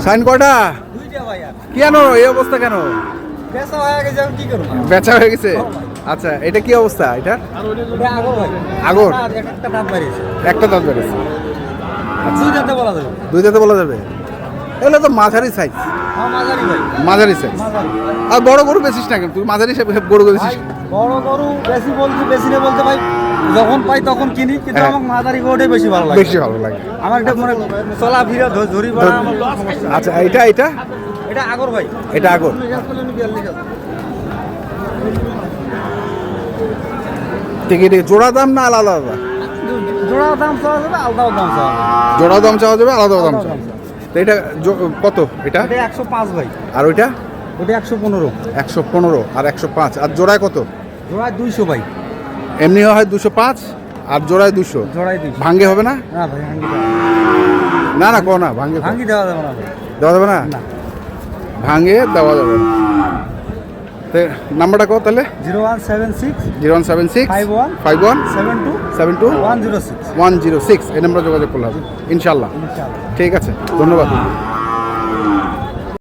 Sign কয়টা? দুইটা ভাই। আর কেন এই অবস্থা কেন? বেচা হয়ে গেছে, আমি কি করব? বেচা হয়ে গেছে। আচ্ছা, এটা কি অবস্থা? এটা এটা আগর ভাই। আগর? না, একটা দাঁত বাড়িয়েছে। একটা দাঁত বেড়েছে। দুই দাঁতে বলা যাবে। দুই দাঁতে বলা যাবে? এগুলো তো মাঝারি সাইজ। হ্যাঁ, মাঝারি ভাই। মাঝারি সাইজ। মাঝারি। আর বড় গরু বেচিস না কেন তুই? মাঝারি গরু বেচিস। ভাই, বড় গরু বেশি বলতে বেশি না বলতে ভাই, যখন পাই তখন কিনি, কিন্তু হ্যাঁ। আমার মাঝারি গরুটাই বেশি ভালো লাগে। বেশি ভালো লাগে। আমার এটা মানে চলা ফিরা ধরি পড়া আমার কোনো সমস্যা নেই। আচ্ছা, এটা এটা এটা আগর ভাই। এটা আগর। টিকিট জোড়া দাম না আলাদা আলাদা? জোড়া দাম চাওয়া যাবে, আলাদাও দাম চাওয়া যাবে। জোড়া দাম চাওয়া যাবে, আলাদা দাম আলাদা চাওয়া দাম যাবে। তো এটা কত? এটা এটা 105 ভাই। আর ওইটা ওটা 115। 115 আর 105। আর জোড়ায় কত? জোড়ায় 200 ভাই। এমনি হয় 205 আর জোড়ায় 200। জোড়ায় 200। ভাঙ্গে হবে না? না ভাই, ভাঙ্গি দেওয়া যাবে না না, কো না ভাঙ্গে না। ভাঙ্গি দেওয়া যাবে না ভাই। দেওয়া যাবে না? না। ভাঙ্গে দেওয়া যাবে না। তো নাম্বারটা কত তাহলে? 0176 0176 51 51 72 72 106। 106 এই নাম্বারে যোগাযোগ করলে হবে ইনশাল্লাহ। ইনশাআল্লাহ। ঠিক আছে, ধন্যবাদ।